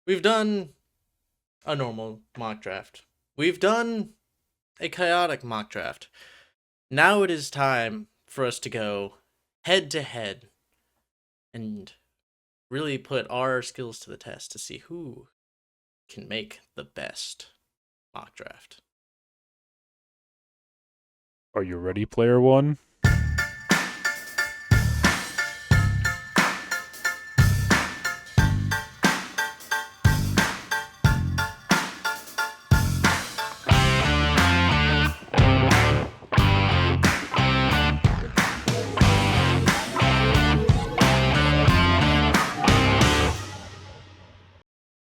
We've done a normal mock draft. We've done a chaotic mock draft. Now it is time for us to go head to head and really put our skills to the test to see who can make the best mock draft. Are you ready, player one?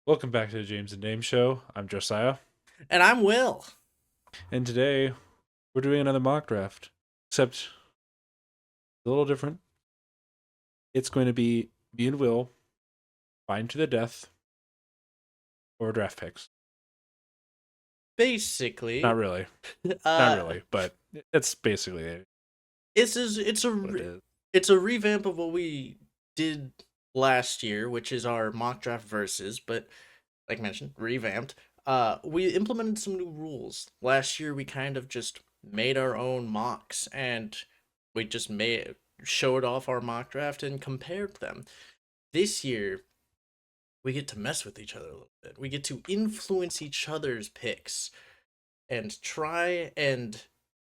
Welcome back to the James and Dame Show. I'm Josiah, And I'm Will. and today we're doing another mock draft, except a little different. It's going to be me and Will find to the death or draft picks. Basically, Not really, not uh, really, but it's basically it's what it a is. it's a revamp of what we did last year, which is our mock draft versus, but like mentioned, revamped. We implemented some new rules. Last year we kind of just made our own mocks and we just made showed off our mock draft and compared them. This year we get to mess with each other a little bit. We get to influence each other's picks and try and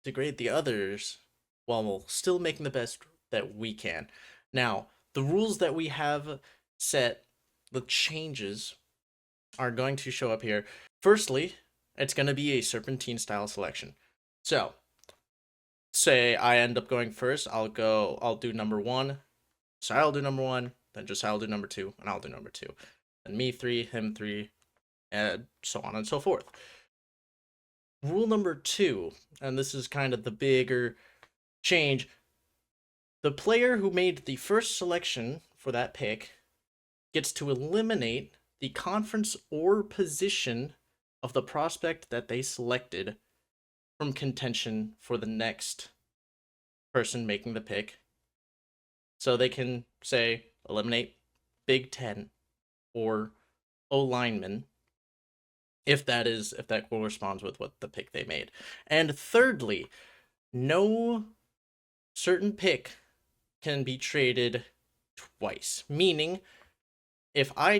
degrade the others while still making the best that we can. Now, the rules that we have set, the changes are going to show up here. Firstly, it's going to be a serpentine style selection. So, say I end up going first, I'll do number one. So I'll do number one, then just I'll do number two, and I'll do number two. And me three, him three, and so on and so forth. Rule number two, and this is kind of the bigger change, the player who made the first selection for that pick gets to eliminate the conference or position of the prospect that they selected from contention for the next person making the pick. So they can say eliminate Big Ten or O lineman if that corresponds with what the pick they made. And thirdly, no certain pick can be traded twice. Meaning, if I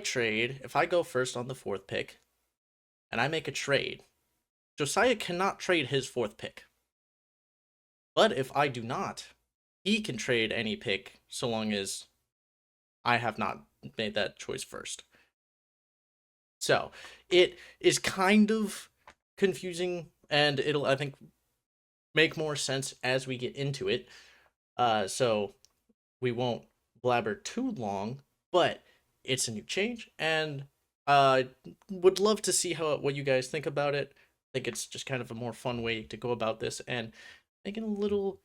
go first on the fourth pick and I make a trade, Josiah cannot trade his fourth pick. But if I do not, he can trade any pick so long as I have not made that choice first. So it is kind of confusing, and it'll, I think, make more sense as we get into it. So we won't blabber too long, but it's a new change, and would love to see what you guys think about it. I think it's just kind of a more fun way to go about this and make it a little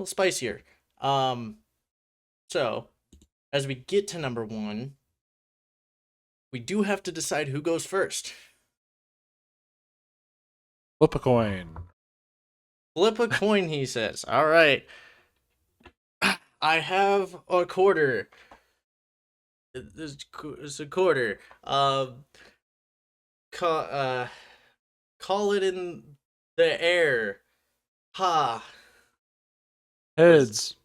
spicier. Um, so as we get to number one, we do have to decide who goes first. Flip a coin. Flip a coin, he says. All right. I have a quarter. It's a quarter. Call, uh, call it in the air. Ha. What is? Heads.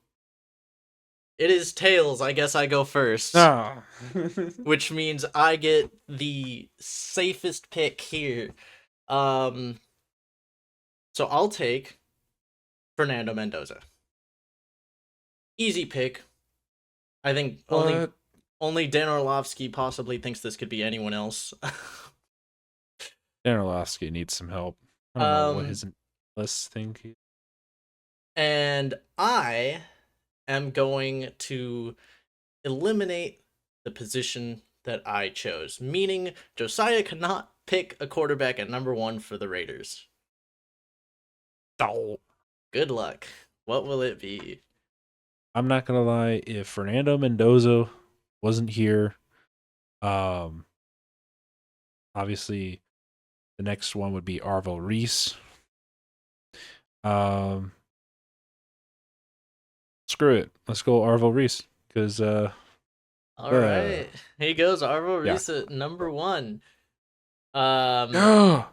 It is tails. I guess I go first, Ah. which means I get the safest pick here. Um, so I'll take Fernando Mendoza. Easy pick. I think only What? only Dan Orlovsky possibly thinks this could be anyone else. Dan Orlovsky needs some help. I don't know what um, his list think. and I am going to eliminate the position that I chose, meaning Josiah cannot pick a quarterback at number one for the Raiders. Oh. Good luck. What will it be? I'm not gonna lie. If Fernando Mendoza wasn't here, um, obviously the next one would be Arvil Reese. Um, Screw it. Let's go Arvil Reese because All Uh, right. Here goes Arvo yeah. Reese at number one. Um, Yeah.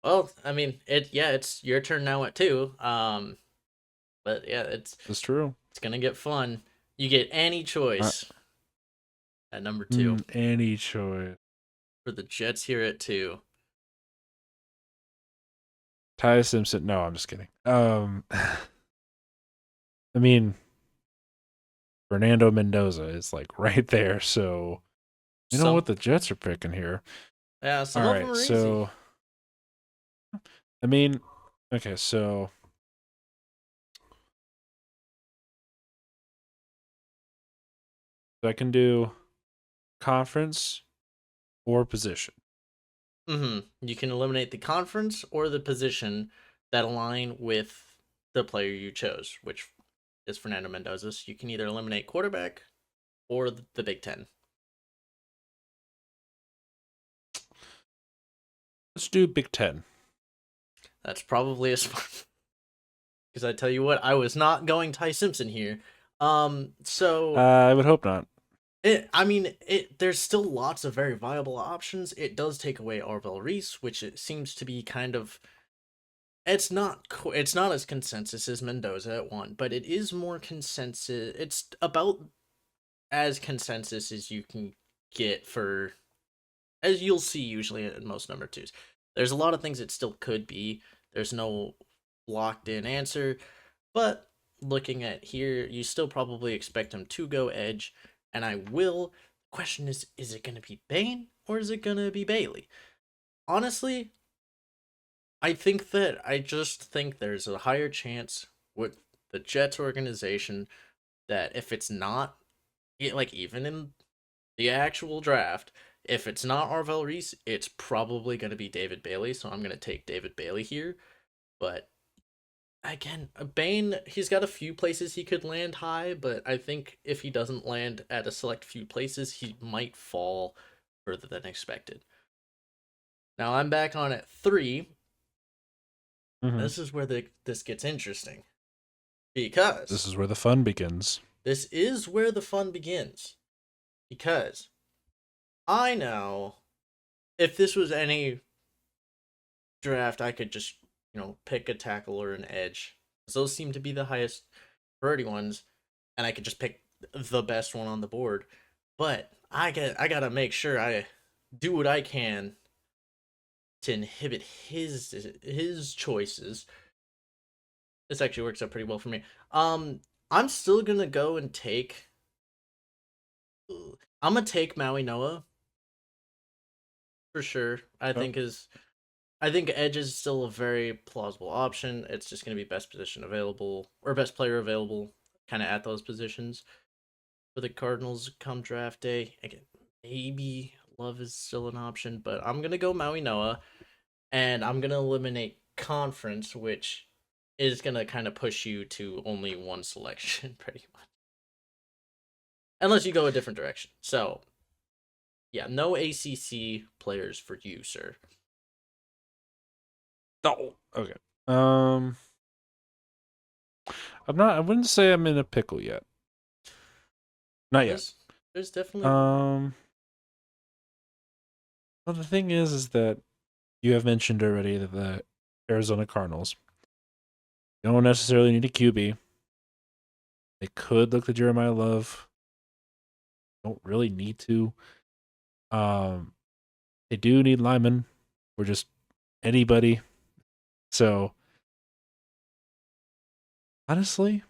well, I mean, it's your turn now at two. But yeah, That's true. it's gonna get fun. You get any Uh, choice at number two any choice. for the Jets here at two. Ty Simpson. No, I'm just kidding. I mean, Fernando Mendoza is like right there. So you know Some, what the Jets are picking here. yeah, All some of them right. are easy. So I mean, okay. So I can do conference or position. You can eliminate the conference or the position that align with the player you chose, which is Fernando Mendoza. So you can either eliminate quarterback or the Big Ten. Let's do Big Ten. That's probably a smart. Because I tell you what, I was not going Ty Simpson here. So I would hope not. I mean, there's still lots of very viable options. It does take away Arvel Reese, which it seems to be kind of. It's not as consensus as Mendoza at one, but it is more consensus. It's about as consensus as you can get for, as you'll see usually in most number twos. There's a lot of things it still could be. There's no locked in answer, but looking at here, you still probably expect him to go edge, and I will. The question is it going to be Bane or is it going to be Bailey? Honestly, I just think there's a higher chance with the Jets organization that if it's not, like even in the actual draft, if it's not Arvel Reese, it's probably going to be David Bailey. So I'm going to take David Bailey here. But again, Bane, he's got a few places he could land high, but I think if he doesn't land at a select few places, he might fall further than expected. Now I'm back on at three. Mm-hmm. This is where this gets interesting This because is where the fun begins. this is where the fun begins. Because I know if this was any draft, I could just, pick a tackle or an edge. Those seem to be the highest priority ones, and I could just pick the best one on the board. But I gotta make sure I do what I can to inhibit his choices. This actually works out pretty well for me. I'm still gonna go and take. I'm gonna take Maui Noah for sure. Oh, I think edge is still a very plausible option. It's just going to be best position available or best player available, kind of at those positions for the Cardinals come draft day. Again, maybe Love is still an option, but I'm gonna go Maui Noah, and I'm gonna eliminate conference, which is gonna kind of push you to only one selection, pretty much, unless you go a different direction. So yeah, no ACC players for you, sir. no. Okay. Um, I'm not. I wouldn't say I'm in a pickle yet. Not yet. There's there's definitely Um. Well, the thing is that you have mentioned already that the Arizona Cardinals don't necessarily need a QB. They could look to Jeremiah Love. Don't really need to. Um, they do need linemen, or just anybody. So honestly,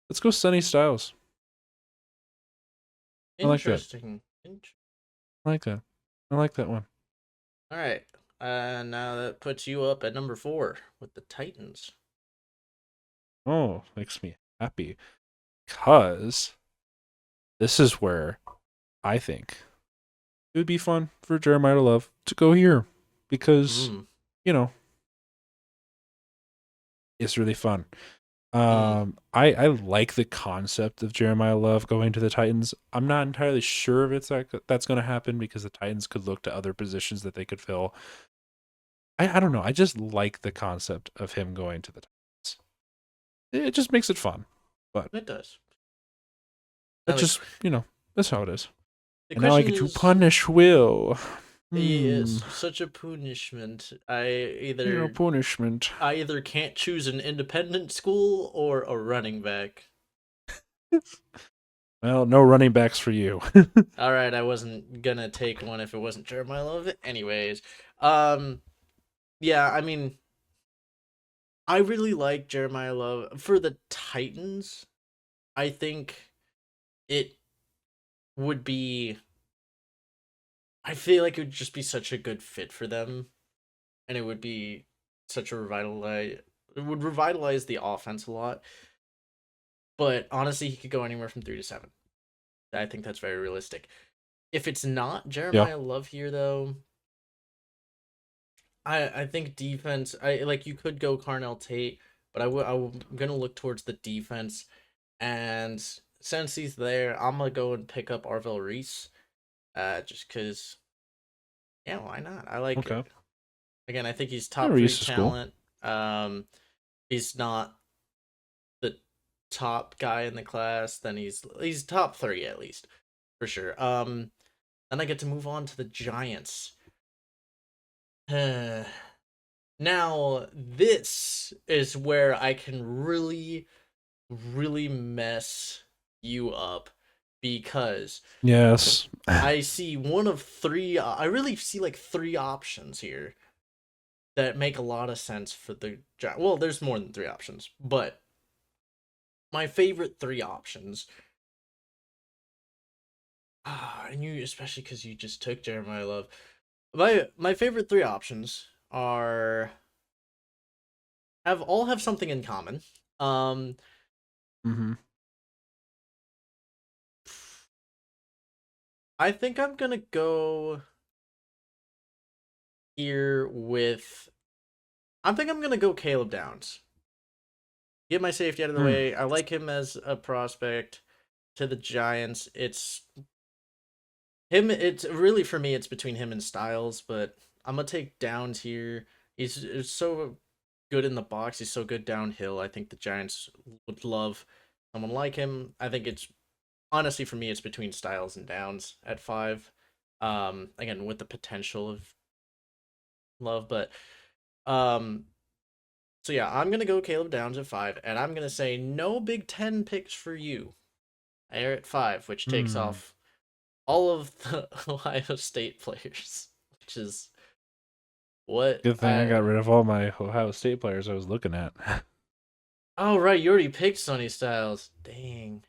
let's go Sunny Styles. I like that. interesting. I like that. I like that one. All right. Now that puts you up at number four with the Titans. Oh, makes me happy because this is where I think it would be fun for Jeremiah Love to go here because Mm. you know it's really fun. Mm. I like the concept of Jeremiah Love going to the Titans. I'm not entirely sure if that's going to happen because the Titans could look to other positions that they could fill. I don't know. I just like the concept of him going to the Titans. it just makes it fun. But It does. Now that's just, that's how it is. the And now I question get to is, punish Will. yes, such a punishment. Punishment. I either can't choose an independent school or a running back. Well, no running backs for you. All right, I wasn't gonna take one if it wasn't Jeremiah Love. Anyways, yeah, I mean, I really like Jeremiah Love for the Titans. I think it would be. I feel like it would just be such a good fit for them, and it would be such a revitalize. It would revitalize the offense a lot. But honestly, he could go anywhere from 3 to 7. I think that's very realistic. If it's not Yeah. Jeremiah Love here, though, I think defense. I like you could go Carnell Tate, but I'm gonna look towards the defense, and since he's there, I'm gonna go and pick up Arvell Reese. Just cause, yeah, why not? I like Okay. it. Again, I think he's Yeah, top three Reese is cool. talent. He's not the top guy in the class. Then he's top 3 at least for sure. Then I get to move on to the Giants. Now, this is where I can really, really mess you up because Yes. I see one of 3. I really see like 3 options here that make a lot of sense for the Giants. Well, there's more than 3 options, but my favorite 3 options. And you, especially because you just took Jeremiah Love. My favorite 3 options are have something in common. Mm-hmm. I think I'm gonna go here with. I think I'm gonna go Caleb Downs. Get my safety out of the Mm. way. I like him as a prospect to the Giants. It's him. It's really for me. It's between him and Styles, but I'm gonna take Downs here. He's so good in the box. He's so good downhill. I think the Giants would love someone like him. I think it's honestly for me, it's between Styles and Downs at 5. Again with the potential of Love, but um, so yeah, I'm gonna go Caleb Downs at 5, and I'm gonna say no Big Ten picks for you. Air at 5, which takes Mm. off all of the Ohio State players, which is what Good thing I I. got rid of all my Ohio State players I was looking at. Oh right, you already picked Sonny Styles. Dang.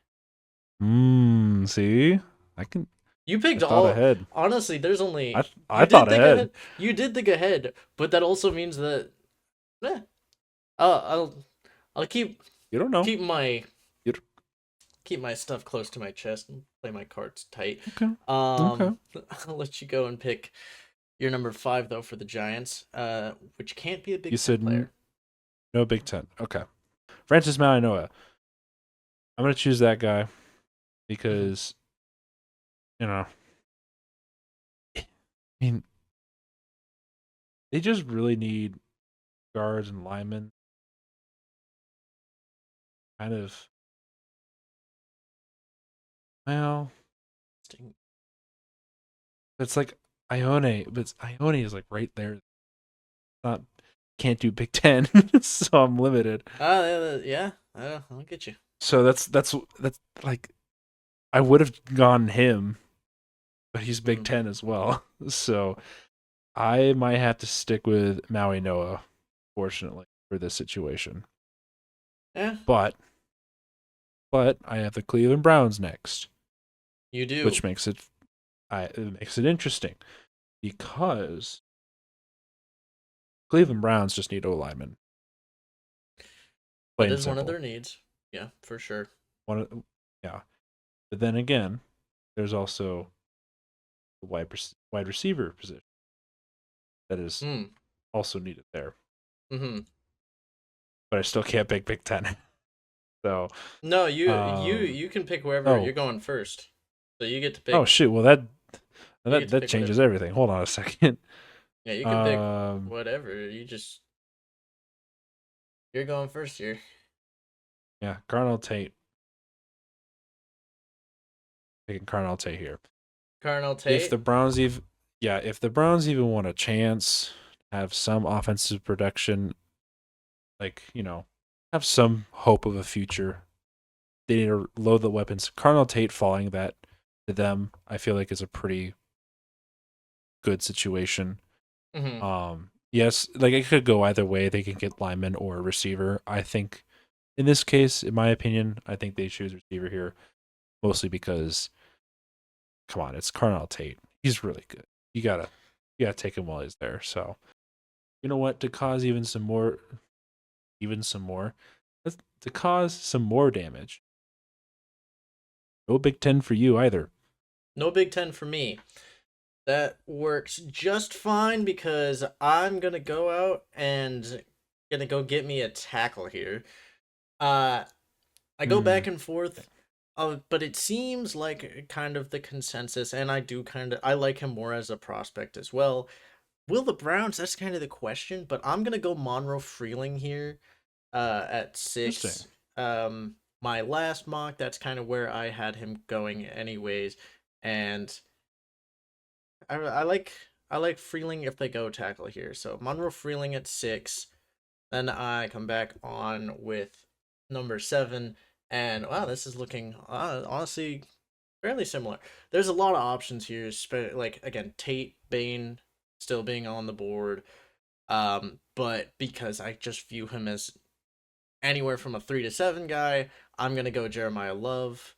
See? I can You I picked thought all. ahead. Honestly, there's only I thought ahead. You did think ahead, but that also means that. Eh, I'll You don't know. keep my You don't- keep my stuff close to my chest and play my cards tight. Okay. Okay. I'll let you go and pick your number 5 though for the Giants, which can't be a You Big Ten said player. no Big Ten. Okay. Francis Malinois. I'm gonna choose that guy Mm-hmm. because I mean they just really need guards and linemen. Kind of. Well, it's like Ione, but Ione is like right there. Not can't do Big Ten, so I'm limited. Yeah, I'll get you. So that's like I would have gone him, but he's Big Mm. Ten as well. So I might have to stick with Maui Noah, fortunately, for this situation. Yeah, But I have the Cleveland Browns next, you do. which it makes it interesting because Cleveland Browns just need O linemen, That plain and is one of simple. their needs. Yeah, for sure. Yeah. But then again, there's also the wide receiver position that is Mm. also needed there. Mm-hmm. But I still can't pick Big Ten. So, No, um, you can pick wherever you're oh, going first. So you get to oh pick. shoot. Well, You get to that pick changes whatever. everything. Hold on a second. Yeah, you can pick Um, whatever. You're going first here. Yeah, Cardinal Tate. Taking Cardinal Tate here. Colonel If the Tate. Browns even, yeah, if the Browns even want a chance, have some offensive production, like have some hope of a future, they need to load the weapons. Cardinal Tate falling that to them, I feel like is a pretty good situation. Hmm. Yes, like it could go either way. They can get lineman or receiver. I think in this case, in my opinion, I think they choose receiver here, mostly because come on, it's Cardinal Tate. He's really good. You gotta take him while he's there. So you know what? To cause even some more, to cause some more damage. No Big Ten for you either. No Big Ten for me. That works just fine because I'm gonna go out and gonna go get me a tackle here. Uh, I go Hmm. back and forth, but it seems like kind of the consensus, and I like him more as a prospect as well. Will the Browns? That's kind of the question, but I'm gonna go Monroe Freeling here, at Interesting. 6. My last mock, that's kind of where I had him going, anyways, and I like Freeling if they go tackle here. So Monroe Freeling at 6. Then I come back on with number 7, and wow, this is looking honestly fairly similar. There's a lot of options here, like again Tate, Bain still being on the board. But because I just view him as anywhere from a 3 to 7 guy, I'm gonna go Jeremiah Love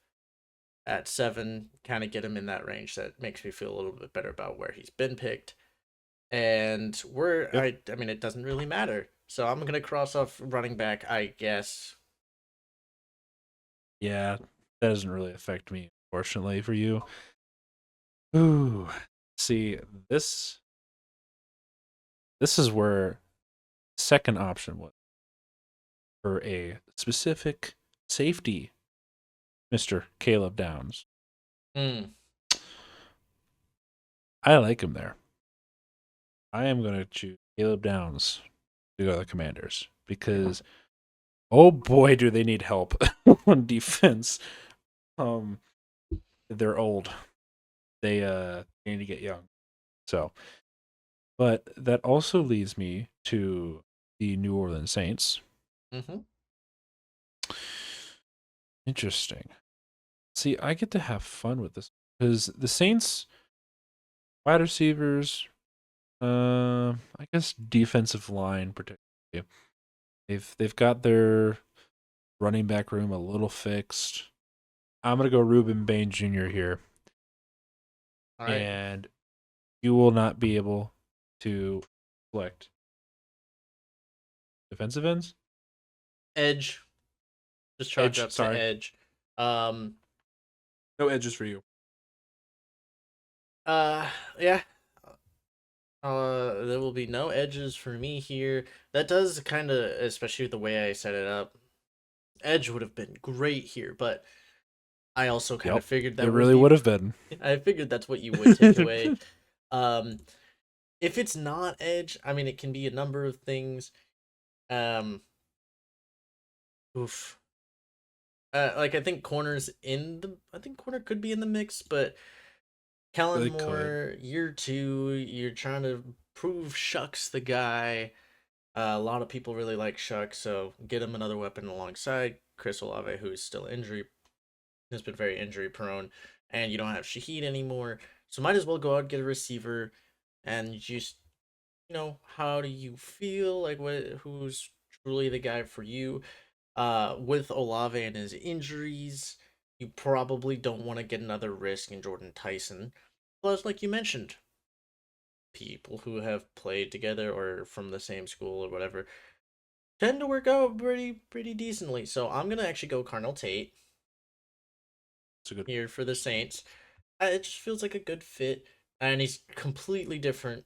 at 7, kind of get him in that range that makes me feel a little bit better about where he's been picked. And Yep. I mean it doesn't really matter. So I'm gonna cross off running back, I guess. Yeah, that doesn't really affect me, fortunately for you. Ooh. See, this is where second option was for a specific safety, Mr. Caleb Downs. Hmm. I like him there. I am going to choose Caleb Downs to go to the Commanders because oh boy, do they need help on defense. Um, they're old. They need to get young. So, but that also leads me to the New Orleans Saints. Mm-hmm. Interesting. See, I get to have fun with this because the Saints wide receivers, I guess defensive line particularly. They've got their running back room a little fixed. I'm gonna go Ruben Bain Jr. here, All right. and you will not be able to select defensive ends. Edge. Just chalk Edge, up to sorry, edge. Um. no edges for you. Yeah. There will be no edges for me here. That does kind of, especially with the way I set it up. Edge would have been great here, but I also kind Yep, of figured it that would really be. would have been. I figured that's what you would take away. Um, if it's not edge, I mean, it can be a number of things. Um, oof. Like I think corner could be in the mix, but Kellen Really could. Moore, year 2, you're trying to prove Shucks the guy. A lot of people really like Shucks, so get him another weapon alongside Chris Olave, who is still injury has been very injury prone, and you don't have Shaheed anymore. So might as well go out and get a receiver, and just how do you feel like who's truly the guy for you? With Olave and his injuries, you probably don't want to get another risk in Jordan Tyson. Plus, like you mentioned, people who have played together or from the same school or whatever tend to work out pretty decently. So I'm gonna actually go Cardinal Tate It's a good. here for the Saints. It just feels like a good fit, and he's completely different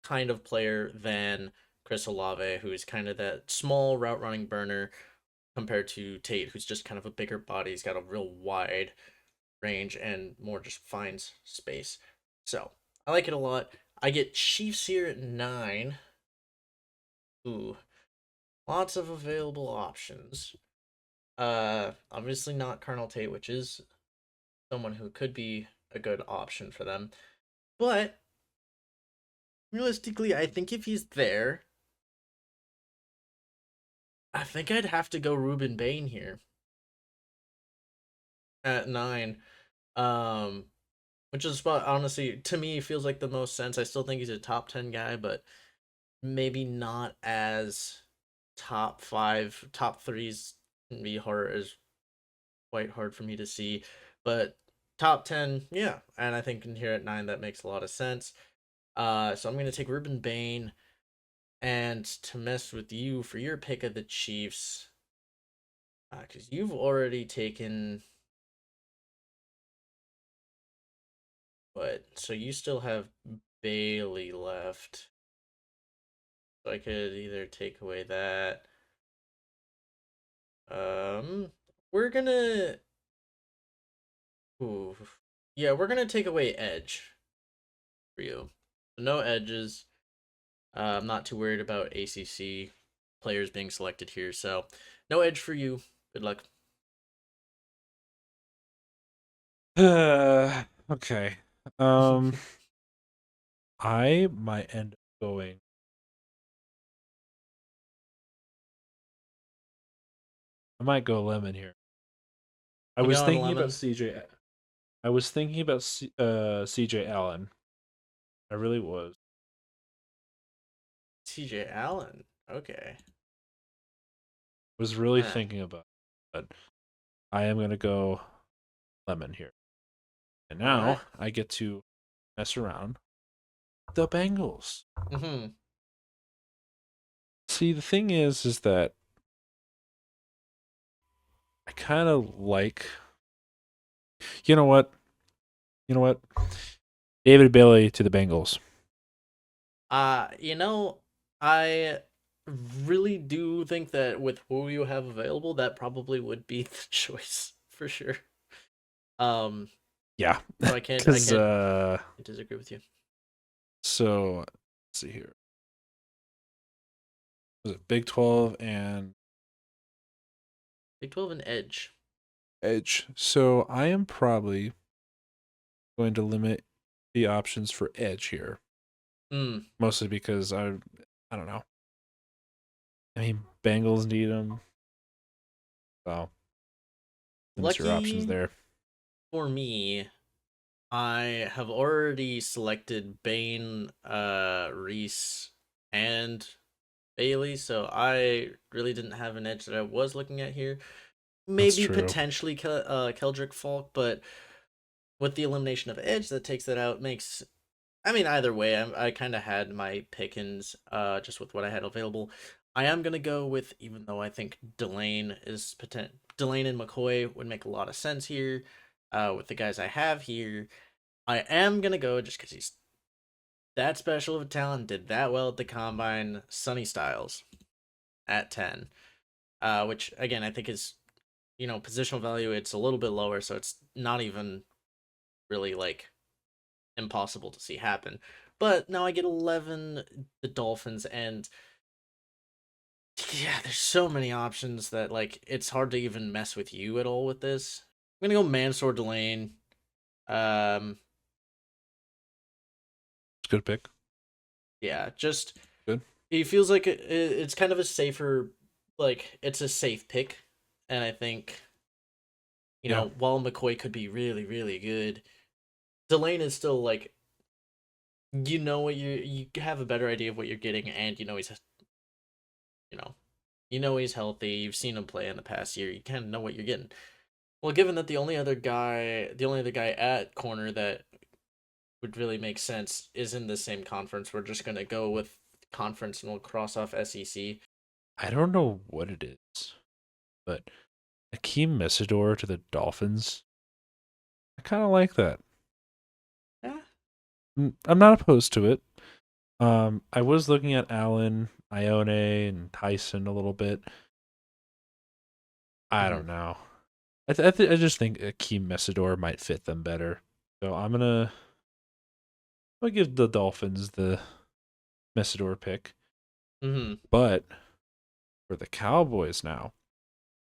kind of player than Chris Olave, who is kind of that small route running burner compared to Tate, who's just kind of a bigger body. He's got a real wide range and more just finds space. So I like it a lot. I get Chiefs here at 9. Ooh, lots of available options. Obviously not Colonel Tate, which is someone who could be a good option for them. But realistically, I think if he's there, I think I'd have to go Ruben Bain here at 9. Um, which is a spot, honestly, to me, feels like the most sense. I still think he's a top 10 guy, but maybe not as top 5, top threes can be hard, is quite hard for me to see. But top 10, yeah. And I think in here at 9, that makes a lot of sense. So I'm going to take Ruben Bain. And to mess with you for your pick of the Chiefs, because you've already taken what? So you still have Bailey left. So I could either take away that. Um, we're gonna. Ooh, yeah, we're gonna take away Edge for you. So no edges. I'm not too worried about ACC players being selected here. So no edge for you. Good luck. Okay. Um, I might end up going. I might go lemon here. I You was going thinking about lemon? CJ. I was thinking about CJ Allen. I really was. TJ Allen. Okay. Was really Huh. thinking about it, but I am gonna go lemon here. And All right. now I get to mess around the Bengals. Mm-hmm. See, the thing is that I kind of like. You know what? You know what? David Bailey to the Bengals. You know, I really do think that with who you have available, that probably would be the choice for sure. Um, Yeah, so I because can't disagree with you. so let's see here. Was it Big 12 and Big 12 and Edge. Edge? So I am probably going to limit the options for Edge here, Hmm. mostly because I don't know. I mean, Bengals need him, so limits your options Lucky there. for me, I have already selected Bane, Reese, and Bailey, so I really didn't have an edge that I was looking at here. That's Maybe true. potentially Keldrick Falk, but with the elimination of Edge, that takes that out. Makes I mean either way, I kind of had my pickings just with what I had available. I am gonna go with even though I think Delane and McCoy would make a lot of sense here. With the guys I have here, I am gonna go just because he's that special of a talent, did that well at the combine. Sonny Styles at 10, which again I think is positional value. It's a little bit lower, so it's not even really like impossible to see happen. But now I get 11, the Dolphins, and yeah, there's so many options that like it's hard to even mess with you at all with this. I'm gonna go Mansour Delane. Um, It's a good pick. yeah, just Good. he feels like it's kind of a safer, like it's a safe pick, and I think Yeah. while McCoy could be really really good, Delane is still like what you have a better idea of what you're getting, and you know he's healthy. You've seen him play in the past year. You kind of know what you're getting. Well, given that the only other guy at corner that would really make sense is in the same conference, we're just gonna go with conference and we'll cross off SEC. I don't know what it is, but Akeem Messidor to the Dolphins. I kind of like that. Yeah. I'm not opposed to it. I was looking at Allen, Ione, and Tyson a little bit. I Mm-hmm. don't know. I just think Akeem Messidor might fit them better. So I'm gonna give the Dolphins the Messidor pick. Mm-hmm. But for the Cowboys now,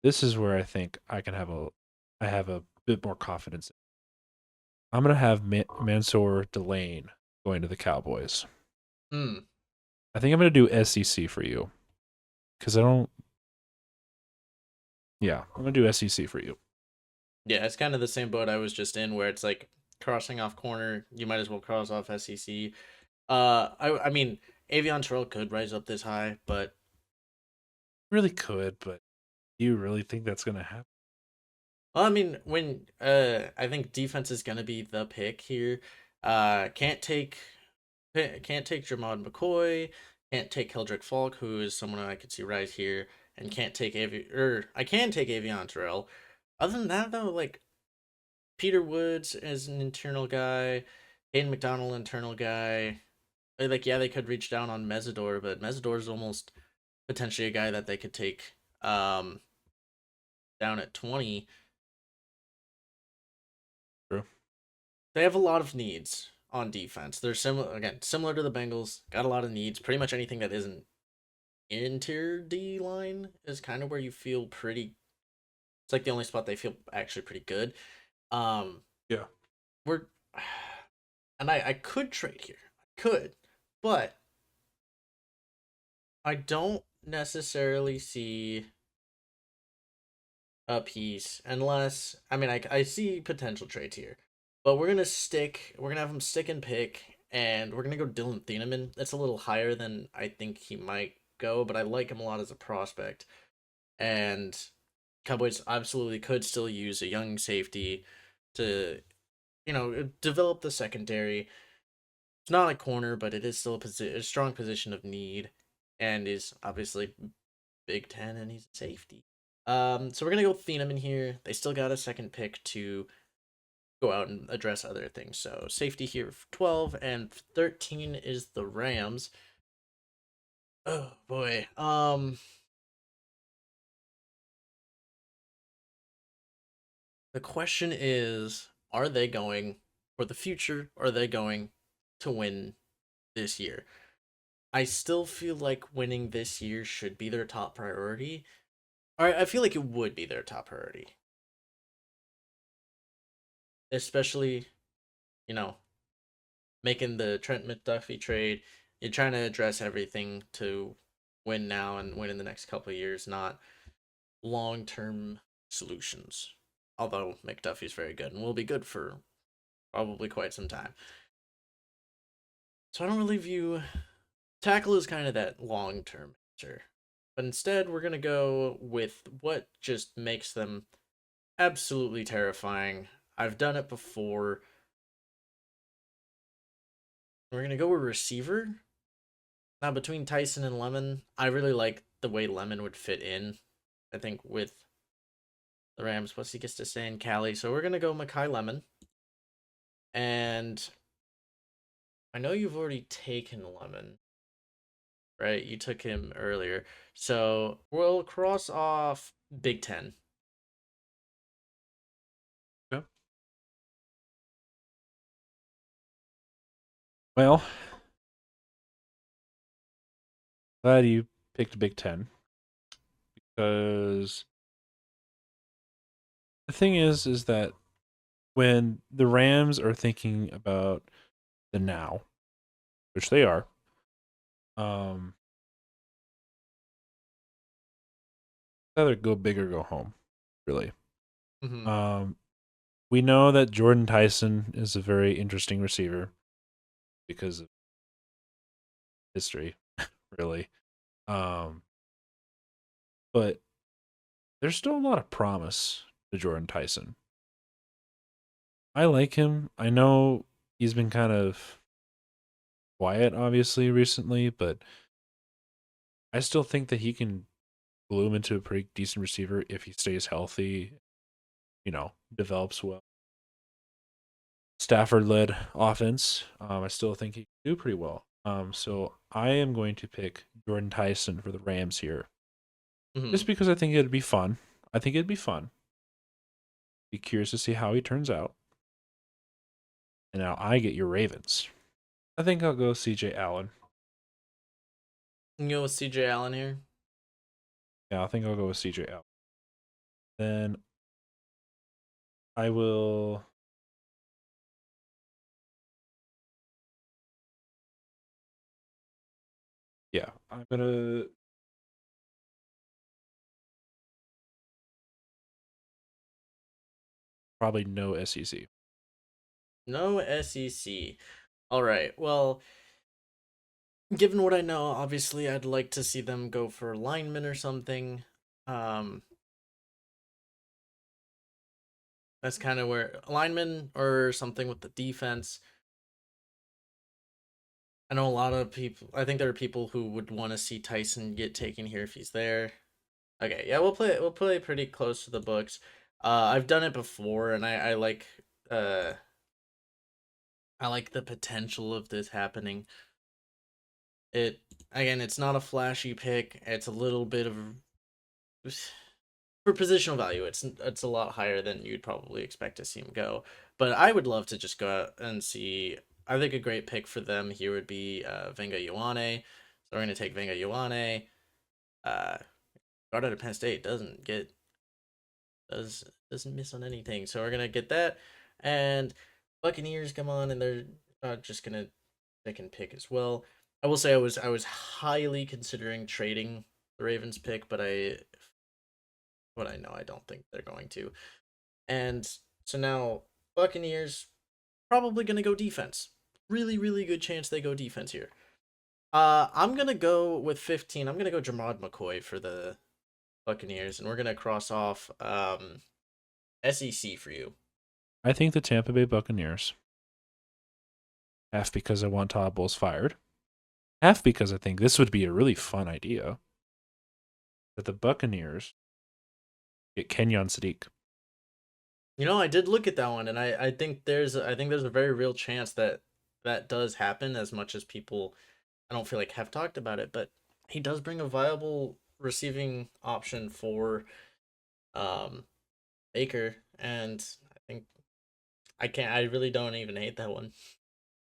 This is where I think I have a bit more confidence. I'm gonna have Mansour Delane going to the Cowboys. Hmm. I think I'm gonna do SEC for you because I don't. Yeah, I'm gonna do SEC for you. Yeah, it's kind of the same boat I was just in, where it's like crossing off corner. You might as well cross off SEC. I mean, Avion Terrell could rise up this high, but Really could, but do you really think that's gonna happen? well, I mean, when I think defense is gonna be the pick here. Can't take Jermod McCoy, can't take Keldrick Falk, who is someone I could see right here, and can't take I can take Avion Terrell. Other than that, though, like Peter Woods as an internal guy, Hayden McDonald internal guy. Like, yeah, they could reach down on Mesidor, but Mesidor is almost potentially a guy that they could take down at 20. True. They have a lot of needs on defense. They're similar to the Bengals. Got a lot of needs. Pretty much anything that isn't interior D line is kind of where you feel pretty. It's like the only spot they feel actually pretty good. Um, Yeah. we're and I could trade here. I could, but I don't necessarily see a piece unless I mean I see potential trades here, but we're gonna have him stick and pick, and we're gonna go Dylan Thieneman. That's a little higher than I think he might go, but I like him a lot as a prospect, and Cowboys absolutely could still use a young safety to develop the secondary. It's not a corner, but it is still a strong position of need, and is obviously Big Ten, and he's a safety. So we're gonna go Thieneman here. They still got a second pick to go out and address other things. So safety here for 12, and 13 is the Rams. Oh boy. The question is, are they going for the future, or are they going to win this year? I still feel like winning this year should be their top priority. Or I feel like it would be their top priority. Especially, you know, making the Trent McDuffie trade. You're trying to address everything to win now and win in the next couple of years, not long term solutions. Although McDuffie's very good and will be good for probably quite some time. So I don't really view tackle as kind of that long term answer. But instead, we're going to go with what just makes them absolutely terrifying. I've done it before. We're going to go with receiver. Now, between Tyson and Lemon, I really like the way Lemon would fit in. I think with the Rams, plus he gets to stay in Cali. So we're going to go Makai Lemon. And I know you've already taken Lemon, right? You took him earlier. So we'll cross off Big Ten. Yeah. Well, glad you picked Big Ten because the thing is that when the Rams are thinking about the now, which they are, um, either go big or go home, really. Mm-hmm. Um, we know that Jordan Tyson is a very interesting receiver because of history, really. Um, but there's still a lot of promise to Jordan Tyson. I like him. I know he's been kind of quiet, obviously, recently, but I still think that he can bloom into a pretty decent receiver if he stays healthy, develops well. Stafford led offense. I still think he can do pretty well. So I am going to pick Jordan Tyson for the Rams here, Mm-hmm. just because I think it'd be fun. I think it'd be fun. Be curious to see how he turns out. And now I get your Ravens. I think I'll go CJ Allen. You go with CJ Allen here. Yeah, I think I'll go with CJ Allen. Then I will. Yeah, I'm gonna probably no SEC. No SEC. All right. Well, given what I know, obviously I'd like to see them go for lineman or something. Um, that's kind of where lineman or something with the defense. I know a lot of people. I think there are people who would want to see Tyson get taken here if he's there. Okay, yeah, we'll play. We'll play pretty close to the books. I've done it before, and I like. I like the potential of this happening. It again, it's not a flashy pick. It's a little bit of for positional value. It's a lot higher than you'd probably expect to see him go. But I would love to just go out and see. I think a great pick for them here would be Venga Ioane. So we're gonna take Venga Ioane. Uh, Guard out of Penn State doesn't miss on anything. So we're gonna get that, and Buccaneers come on, and they're just gonna second pick as well. I will say I was highly considering trading the Ravens pick, but what I know I don't think they're going to. And so now Buccaneers probably gonna go defense. Really, really good chance they go defense here. I'm gonna go with 15. I'm gonna go Jamad McCoy for the Buccaneers, and we're gonna cross off SEC for you. I think the Tampa Bay Buccaneers, half because I want Todd Bowles fired, half because I think this would be a really fun idea, that the Buccaneers get Kenyon Sadiq. You know, I did look at that one, and I think there's a very real chance that that does happen. As much as people, I don't feel like have talked about it, but he does bring a viable receiving option for um Baker, and I think I really don't even hate that one,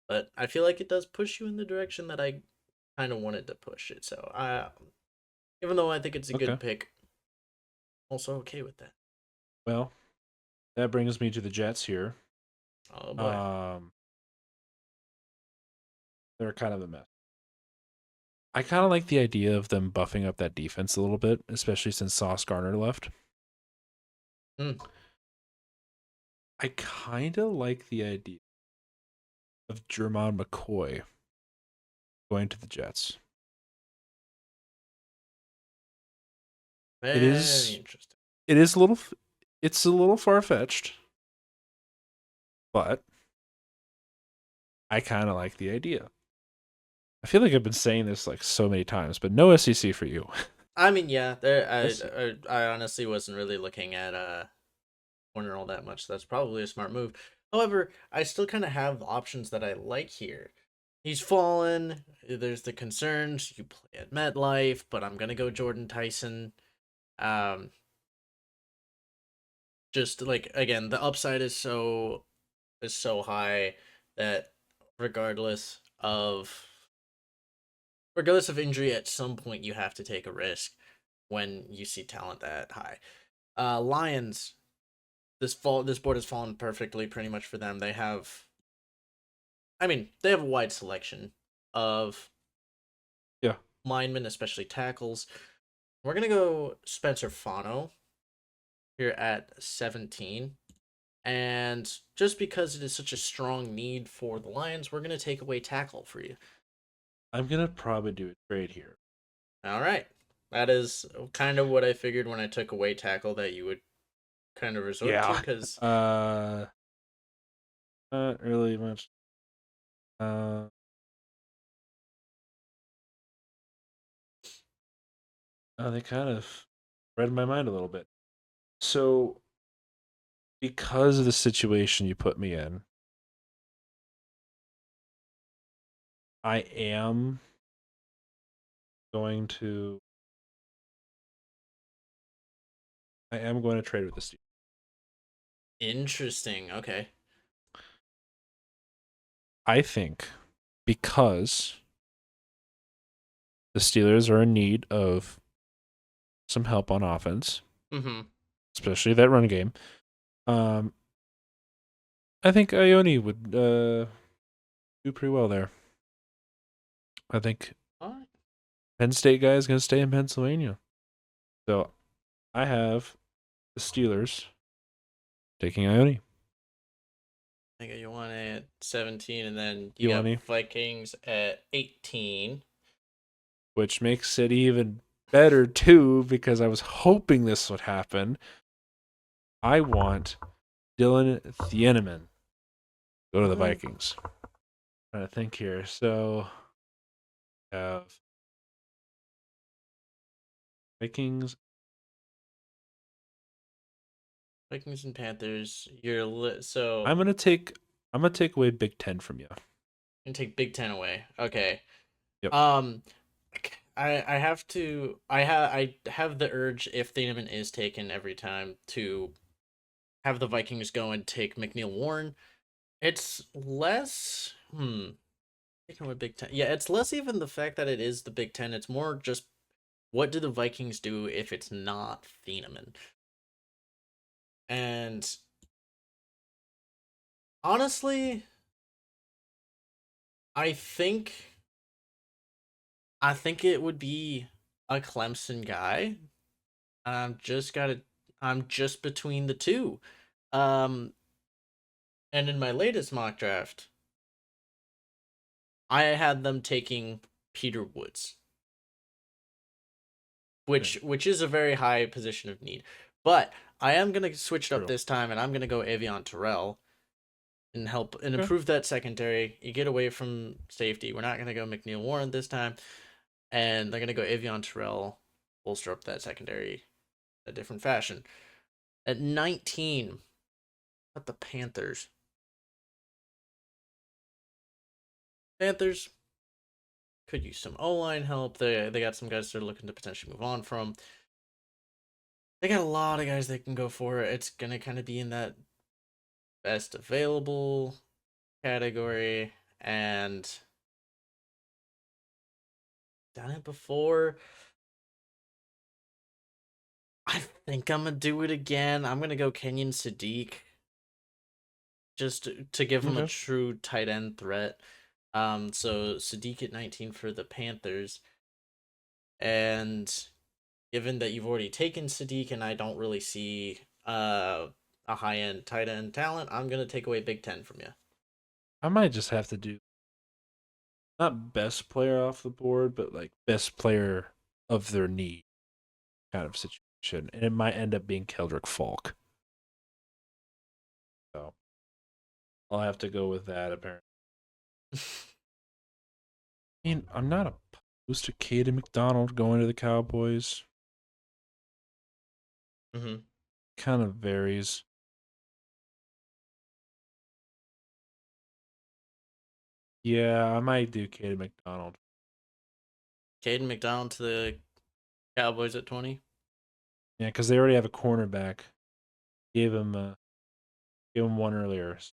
but I feel like it does push you in the direction that I kind of wanted to push it. So even though I think it's a Okay. good pick, also okay with that. Well, that brings me to the Jets here. Oh boy. Um, they're kind of a mess. I kind of like the idea of them buffing up that defense a little bit, especially since Sauce Gardner left. Hmm. I kind of like the idea of Jermon McCoy going to the Jets. It Very is interesting. it is a little it's a little far fetched, but I kind of like the idea. I feel like I've been saying this like so many times, but no SEC for you. I mean, yeah, there. Yes. I honestly wasn't really looking at corner all that much. So that's probably a smart move. However, I still kind of have options that I like here. He's fallen. There's the concerns. You play at MetLife, but I'm gonna go Jordan Tyson. Um, just like again, the upside is so high that regardless of regardless of injury, at some point you have to take a risk when you see talent that high. Lions, this board has fallen perfectly pretty much for them. They have a wide selection of Yeah. linemen, especially tackles. We're gonna go Spencer Fano here at 17. And just because it is such a strong need for the Lions, we're gonna take away tackle for you. I'm going to probably do a trade here. All right. That is kind of what I figured when I took away tackle that you would kind of resort to, Yeah. because Uh not really much. Uh they kind of read my mind a little bit. So, because of the situation you put me in, I am going to I am going to trade with the Steelers. interesting. Okay. I think because the Steelers are in need of some help on offense, Mm-hmm. especially that run game. Um, I think Ione would do pretty well there. I think All right. Penn State guy is going to stay in Pennsylvania. So I have the Steelers taking Ione. I think you want it at 17, and then you got Ione, Vikings at 18. which makes it even better too because I was hoping this would happen. I want Dylan Thieneman go to the All right. Vikings. I'm trying to think here. So have Vikings. Vikings and Panthers. So I'm gonna take away Big Ten from you. you can take Big Ten away. Okay. Yep. Um, I have to. I have the urge, if Thieneman is taken every time, to have the Vikings go and take McNeil Warren. It's less. Taking away Big Ten. Yeah, it's less even the fact that it is the Big Ten. It's more just, what do the Vikings do if it's not Thieneman? And honestly, I think I think it would be a Clemson guy. I'm just between the two. Um and in my latest mock draft, I had them taking Peter Woods, Okay. which is a very high position of need. But I am gonna switch it up True. this time, and I'm gonna go Avion Terrell and help and Okay. improve that secondary. You get away from safety. We're not gonna go McNeil Warren this time, and they're gonna go Avion Terrell, bolster up that secondary a different fashion. At 19, at the Panthers. Panthers could use some O line help. They got some guys they're looking to potentially move on from. They got a lot of guys they can go for. It's gonna kind of be in that best available category, and done it before. I think I'm gonna do it again. I'm gonna go Kenyon Sadiq, just to give him a Okay. true tight end threat. So Sadiq at 19 for the Panthers, and given that you've already taken Sadiq and I don't really see a high end tight end talent, I'm gonna take away Big Ten from you. I might just have to do not best player off the board, but like best player of their need kind of situation, and it might end up being Keldrick Falk. So I'll have to go with that. Apparently, I mean, I'm not opposed to Caden McDonald going to the Cowboys. Mm-hmm. Kind of varies. Yeah, I might do Caden McDonald. Caden McDonald to the Cowboys at 20. Yeah, because they already have a cornerback. Gave him one earlier. So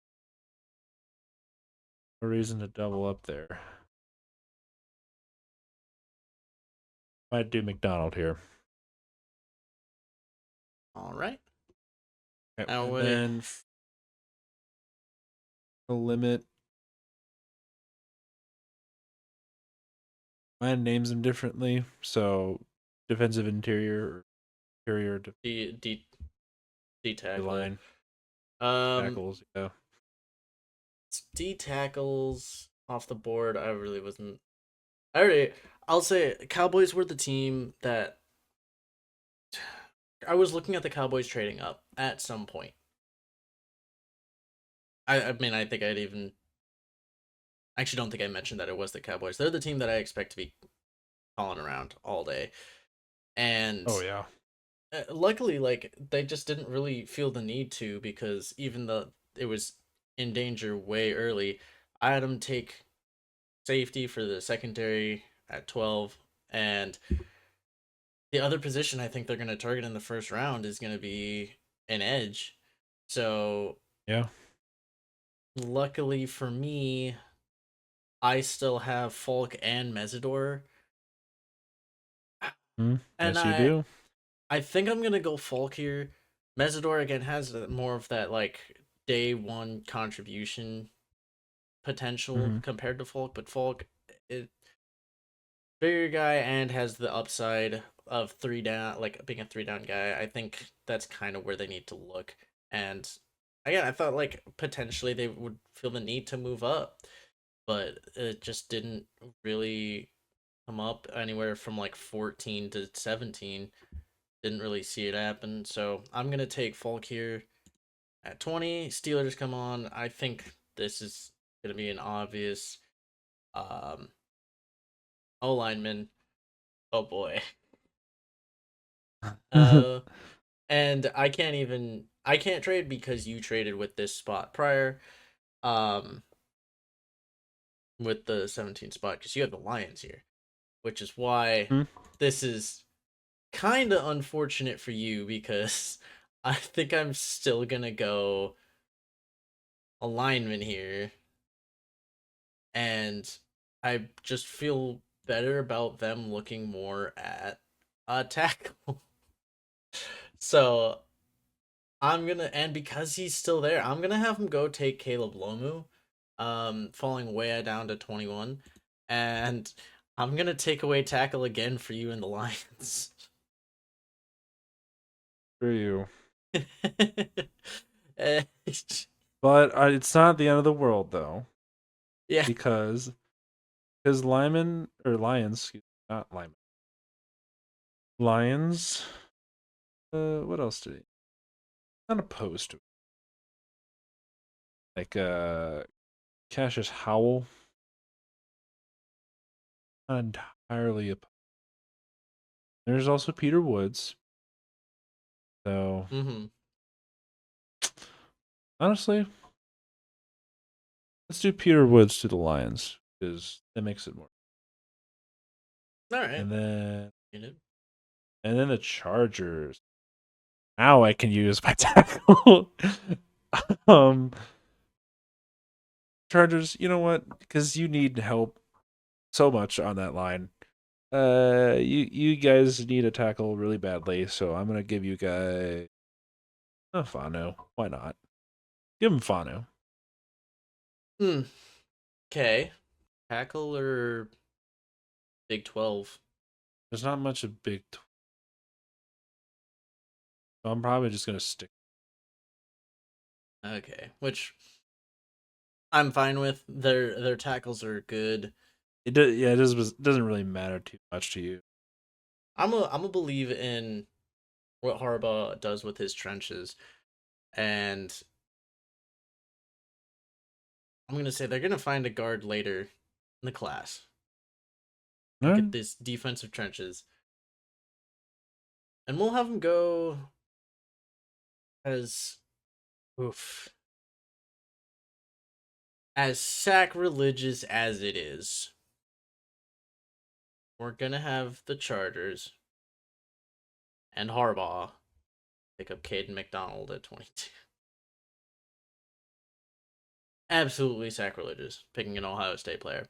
no reason to double up there. Might do McDonald here. All right. Okay, Now and what? then the limit. Mine names them differently. So defensive interior, interior D tackle. line Um, tackles. Yeah. D tackles off the board. I really wasn't. I already. I'll say Cowboys were the team that I was looking at the Cowboys trading up at some point. I mean, I think I'd even. I actually don't think I mentioned that it was the Cowboys. They're the team that I expect to be calling around all day. And Oh yeah. luckily, like, they just didn't really feel the need to, because even though it was in danger way early, I had them take safety for the secondary at 12. And the other position I think they're going to target in the first round is going to be an edge. So Yeah. luckily for me, I still have Falk and Mesidor. And Yes, you do. I think I'm gonna go Falk here, Mesidor again has more of that like day one contribution potential Hmm. compared to Folk, but Folk it bigger guy and has the upside of three down, like being a three down guy. I think that's kind of where they need to look. And again, I thought like potentially they would feel the need to move up, but it just didn't really come up anywhere from like 14 to 17. Didn't really see it happen. So I'm gonna take Falk here at 20. Steelers come on. I think this is gonna be an obvious um O lineman. Oh boy. Uh and I can't trade because you traded with this spot prior, um, with the 17 spot because you have the Lions here, which is why this is kind of unfortunate for you because I think I'm still gonna go alignment here, and I just feel better about them looking more at a tackle. So I'm gonna, and because he's still there, I'm gonna have him go take Caleb Lomu, falling way down to 21, and I'm gonna take away tackle again for you in the Lions. For you. Eh, But it's not the end of the world though, yeah. because Lyman or Lions, excuse me, not Lyman, Lions. What else did he? Not opposed to it. Like Cassius Howell, not entirely opposed. There's also Peter Woods. So Mm-hmm. honestly, let's do Peter Woods to the Lions because that makes it more. All right. And then You know. the Chargers. Now I can use my tackle. um, Chargers. You know what? Because you need help so much on that line. You guys need a tackle really badly, so I'm gonna give you guys Fano. Why not? Give him Fano. Hmm. Okay. Tackle or Big 12? There's not much of so I'm probably just gonna stick. Okay. Which I'm fine with. Their tackles are good. Yeah, doesn't really matter too much to you. I'm a believe in what Harbaugh does with his trenches, and I'm gonna say they're gonna find a guard later in the class. All Look right. at this defensive trenches, and we'll have them go as oof as sacrilegious as it is. We're gonna have the Chargers and Harbaugh pick up Caden McDonald at 22. Absolutely sacrilegious picking an Ohio State player,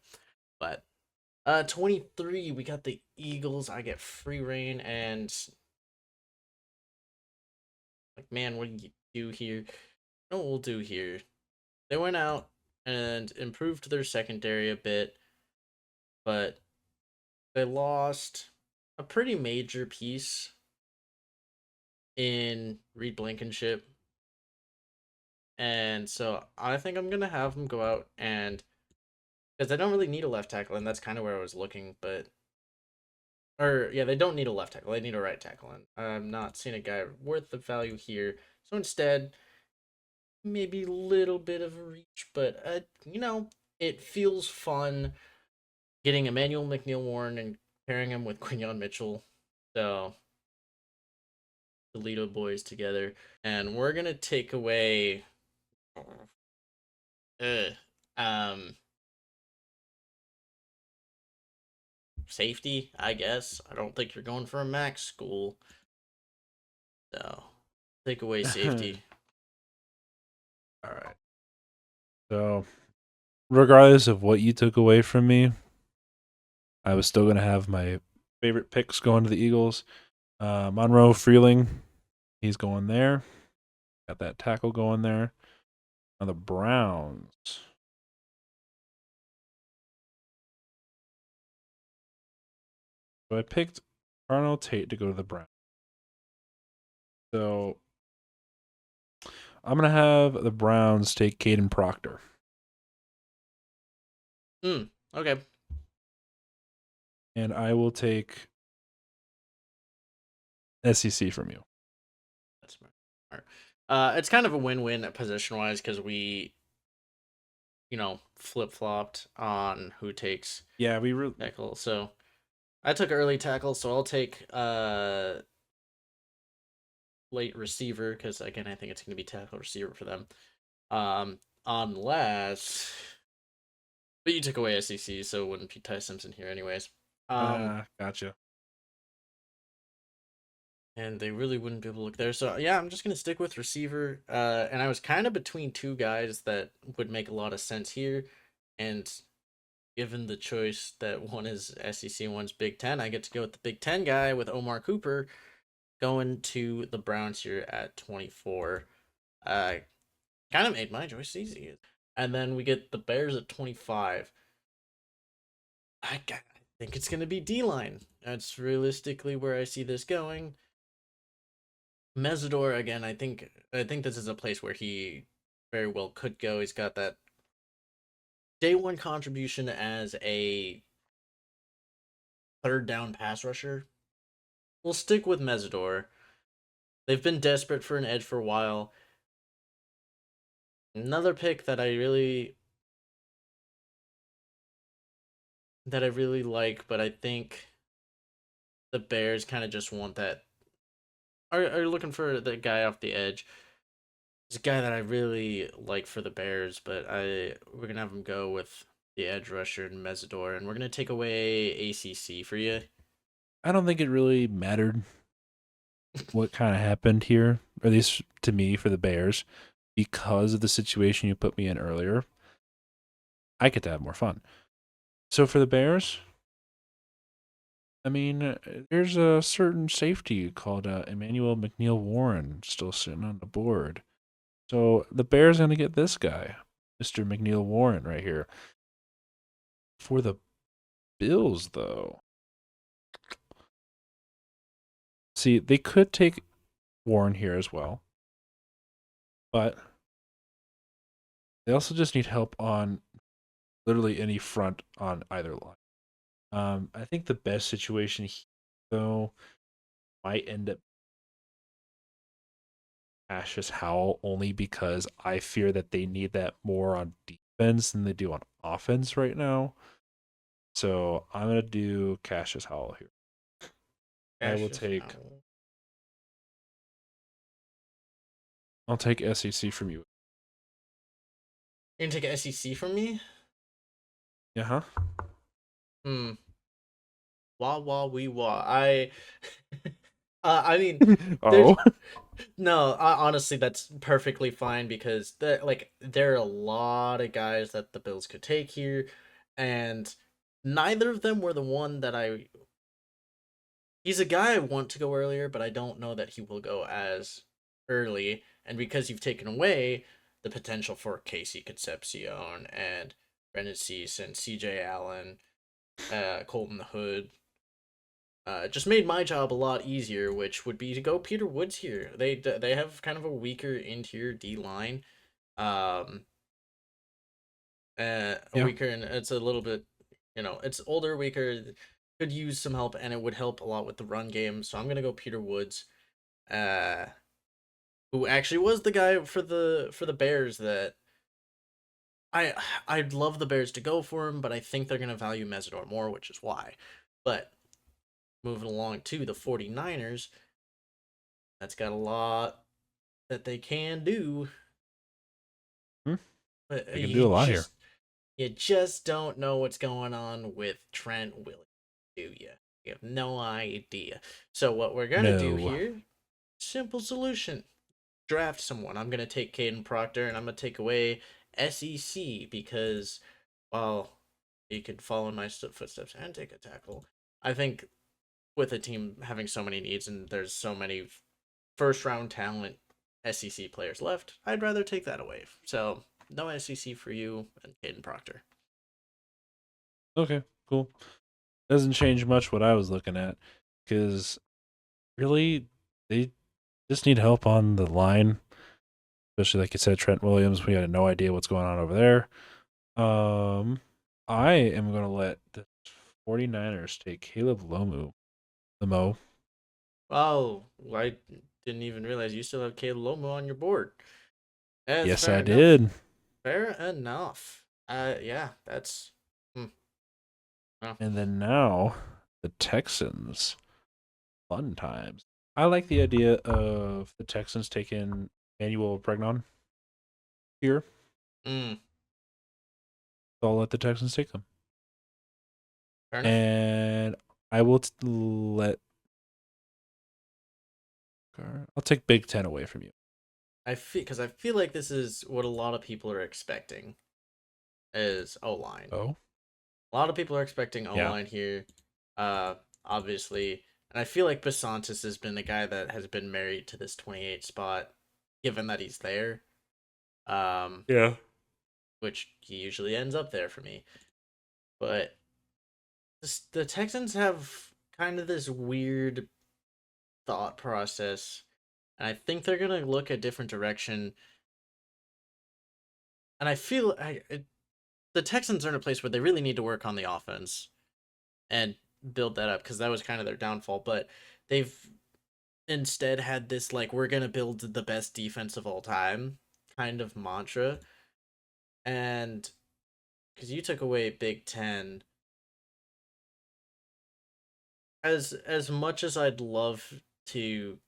but 23, we got the Eagles. I get free reign, and like, man, what do you do here? You know what we'll do here? They went out and improved their secondary a bit, but they lost a pretty major piece in Reed Blankenship. And so I think I'm gonna have them go out and because they don't really need a left tackle, and that's kind of where I was looking, but or yeah, they don't need a left tackle. They need a right tackle, and I'm not seeing a guy worth the value here. So instead, maybe a little bit of a reach, but it feels fun getting Emmanuel McNeil Warren and pairing him with Quinyon Mitchell. So the Toledo boys together, and we're gonna take away, uh, um, safety. I guess I don't think you're going for a max school, so take away safety. All right. So, regardless of what you took away from me, I was still gonna have my favorite picks going to the Eagles. Monroe Freeling, he's going there. Got that tackle going there. On the Browns. So I picked Arnold Tate to go to the Browns. So I'm gonna have the Browns take Caden Proctor. Okay. And I will take SEC from you. That's smart. It's kind of a win-win position-wise because we, flip-flopped on who takes Yeah, we really. tackle. So I took early tackle, so I'll take late receiver because again I think it's going to be tackle receiver for them. Unless, but you took away SEC, so it wouldn't be Ty Simpson here anyways. Gotcha. And they really wouldn't be able to look there. So yeah, I'm just gonna stick with receiver. And I was kind of between two guys that would make a lot of sense here, and given the choice that one is SEC and one's Big Ten, I get to go with the Big Ten guy with Omar Cooper, going to the Browns here at 24. Kind of made my choice easy. And then we get the Bears at 25. I think it's gonna be D-line. That's realistically where I see this going. Mesidor again, I think this is a place where he very well could go. He's got that day one contribution as a third down pass rusher. We'll stick with Mesidor. They've been desperate for an edge for a while. Another pick that I really like, but I think the Bears kind of just want that are looking for the guy off the edge. It's a guy that I really like for the Bears, but we're gonna have him go with the edge rusher and Mesidor, and we're gonna take away ACC for you. I don't think it really mattered what kind of happened here, or at least to me for the Bears, because of the situation you put me in earlier. I get to have more fun. So for the Bears, I mean, there's a certain safety called Emmanuel McNeil Warren still sitting on the board. So the Bears going to get this guy, Mr. McNeil Warren, right here. For the Bills, though, see, they could take Warren here as well, but they also just need help on literally any front on either line. I think the best situation, though, might end up Cassius Howell only because I fear that they need that more on defense than they do on offense right now. So I'm gonna do Cassius Howell here. I will Cassius take. Howell. I'll take SEC from you. You're gonna take SEC from me? Yeah, huh? Hmm. Wah wah wee wah. I mean, there's Oh, no. Honestly, that's perfectly fine because there are a lot of guys that the Bills could take here, and neither of them were the one that I. He's a guy I want to go earlier, but I don't know that he will go as early. And because you've taken away the potential for Casey Concepcion and Brendan Cease and C.J. Allen, Colton Hood, just made my job a lot easier, which would be to go Peter Woods here. They have kind of a weaker interior D line, um, yeah. weaker, and it's a little bit, it's older, weaker, could use some help, and it would help a lot with the run game. So I'm gonna go Peter Woods, uh, who actually was the guy for the Bears that I I'd love the Bears to go for him, but I think they're gonna value Mesidor more, which is why. But moving along to the 49ers, that's got a lot that they can do, Hmm. but They can do a lot here. you just don't know what's going on with Trent Williams, do you? You have no idea. So what we're gonna do No. here, simple solution. Draft someone. I'm gonna take Caden Proctor and I'm gonna take away SEC because while he could follow in my footsteps and take a tackle, I think with a team having so many needs and there's so many first round talent SEC players left, I'd rather take that away. So no SEC for you and Caden Proctor. Okay, cool. Doesn't change much what I was looking at because really they just need help on the line, especially like you said, Trent Williams. We had no idea what's going on over there. I am going to let the 49ers take Caleb Lomo. Oh, I didn't even realize you still have Caleb Lomo on your board. That's Yes, fair I enough. did. Fair enough. Yeah, that's well, And then now the Texans. Fun times. I like the idea of the Texans taking Manuel Bregnon here. mm, So I'll let the Texans take them. fair enough. And I will let. I'll take Big Ten away from you. I feel like this is what a lot of people are expecting is O line. Oh? A lot of people are expecting O Yeah. line here, obviously, and I feel like Basantis has been the guy that has been married to this 28 spot, given that he's there. Um, Yeah. which he usually ends up there for me. But the Texans have kind of this weird thought process, and I think they're gonna look a different direction. And I feel the Texans are in a place where they really need to work on the offense and build that up because that was kind of their downfall. But they've instead had this like we're gonna build the best defense of all time kind of mantra, and because you took away Big Ten, as much as I'd love to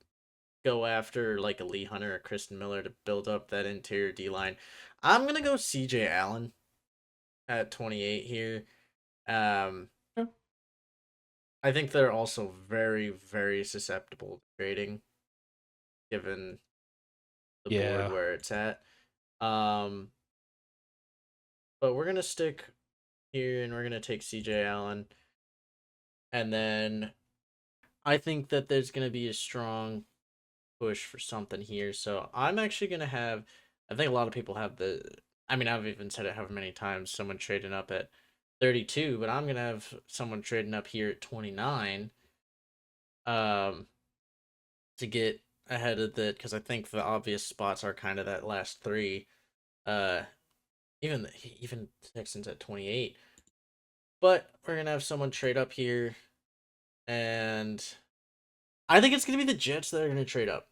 go after like a Lee Hunter or Kristen Miller to build up that interior D line, I'm gonna go CJ Allen at 28 here. Um, Yeah. I think they're also very, very susceptible to trading given the board Yeah. where it's at. Um, but we're gonna stick here and we're gonna take CJ Allen. And then I think that there's gonna be a strong push for something here. So I'm actually gonna have I think a lot of people have I mean I've even said it however many times, someone trading up at 32, but I'm gonna have someone trading up here at 29 um to get ahead of the because I think the obvious spots are kind of that last three. Uh even even Texans at 28. But we're gonna have someone trade up here, and I think it's gonna be the Jets that are gonna trade up.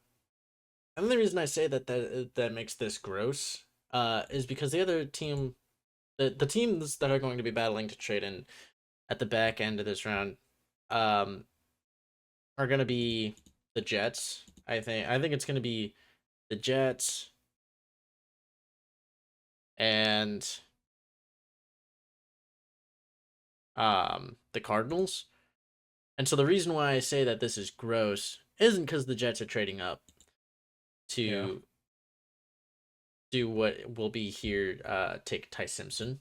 And the reason I say that makes this gross, is because the other team, the teams that are going to be battling to trade in at the back end of this round, um, are gonna be the Jets. I think it's gonna be the Jets and the Cardinals. And so the reason why I say that this is gross isn't because the Jets are trading up Yeah. to do what will be here. Take Ty Simpson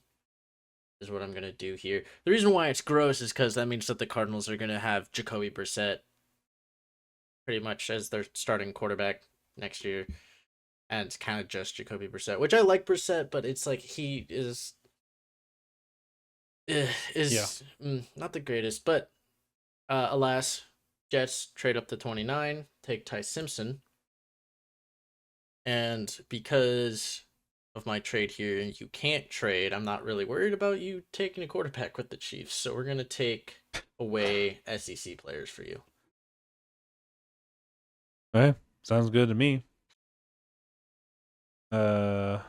is what I'm gonna do here. The reason why it's gross is because that means that the Cardinals are gonna have Jacoby Brissett pretty much as their starting quarterback next year, and it's kind of just Jacoby Brissett, which I like Brissett, but it's like he Yeah. is not the greatest. But alas, Jets trade up to 29, take Ty Simpson, and because of my trade here, and you can't trade, I'm not really worried about you taking a quarterback with the Chiefs. So we're gonna take away SEC players for you. Okay. Sounds good to me. Uh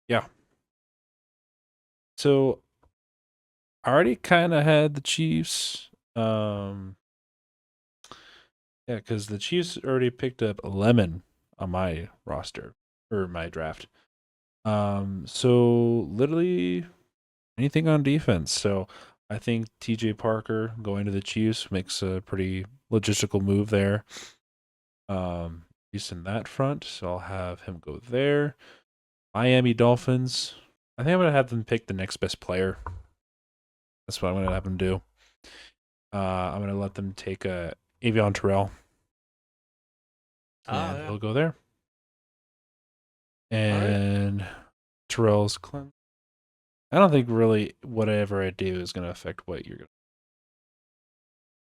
yeah. So I already kind of had the Chiefs. Yeah, because the Chiefs already picked up Lemon on my roster or my draft. So literally anything on defense. So I think TJ Parker going to the Chiefs makes a pretty logistical move there. At least in that front. So I'll have him go there. Miami Dolphins. I think I'm gonna have them pick the next best player. That's what I'm gonna have them do. I'm gonna let them take Avion Terrell, Oh and yeah, he'll go there. All right. and Terrell's Clem. I don't think really whatever I do is going to affect what you're going to.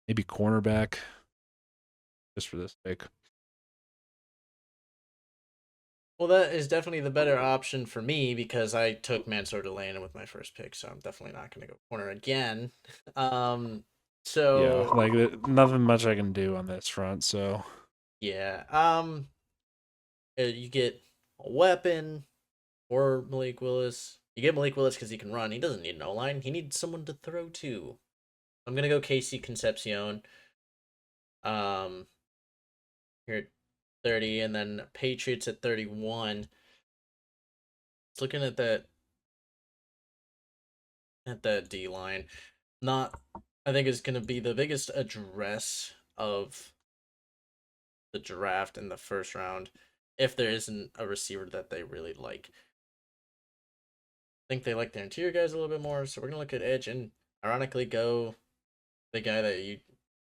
Maybe cornerback, just for this sake. Well, that is definitely the better option for me because I took Mansour Delaney with my first pick, so I'm definitely not going to go corner again. Um, Yeah, so like nothing much I can do on this front. So yeah, you get a weapon or Malik Willis. You get Malik Willis because he can run. He doesn't need an O line. He needs someone to throw to. I'm gonna go Casey Concepcion. Um, here at 30, and then Patriots at 31. It's looking at that D line. Not, I think is gonna be the biggest address of the draft in the first round, if there isn't a receiver that they really like. I think they like their interior guys a little bit more, so we're gonna look at edge and ironically go the guy that you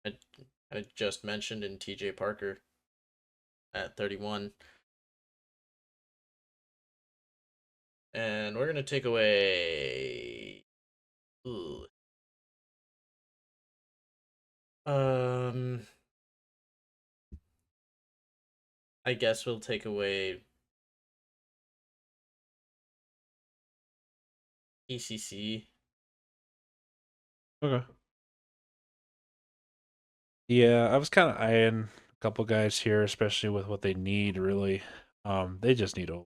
had, had just mentioned in TJ Parker at 31. And we're gonna take away. Ooh. Um, I guess we'll take away ECC. okay. Yeah, I was kind of eyeing a couple guys here, especially with what they need. Really, they just need a,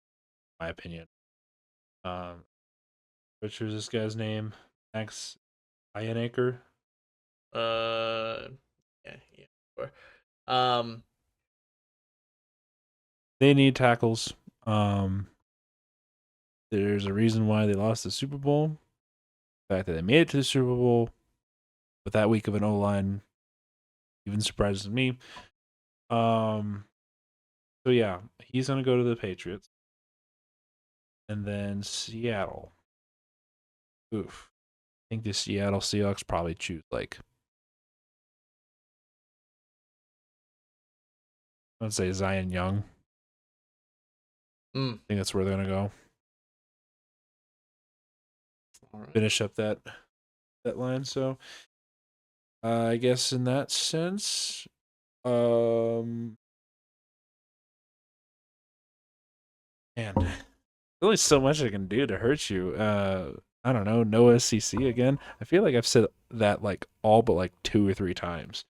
my opinion. Which was this guy's name? Max Ironacre. Uh, yeah, yeah. Sure. Um, They need tackles. There's a reason why they lost the Super Bowl. The fact that they made it to the Super Bowl with that weak of an O line even surprises me. Um, so yeah, he's gonna go to the Patriots, and then Seattle. Oof, I think the Seattle Seahawks probably choose like let's say Zion Young. I mm, think that's where they're gonna go. all right. Finish up that line. So I guess in that sense, um, man, there's only so much I can do to hurt you. I don't know. No SCC again. I feel like I've said that like all but like two or three times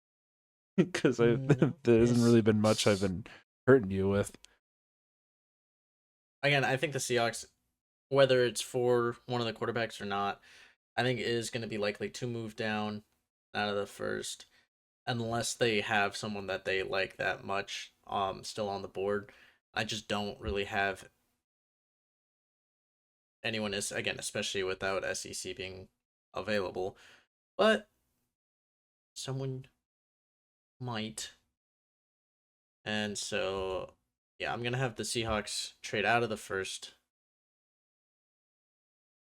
because I No, there hasn't it's really been much I've been hurting you with. again. I think the Seahawks, whether it's for one of the quarterbacks or not, I think it is going to be likely to move down out of the first, unless they have someone that they like that much still on the board. I just don't really have anyone is again, especially without SEC being available. But someone might. And so yeah, I'm gonna have the Seahawks trade out of the first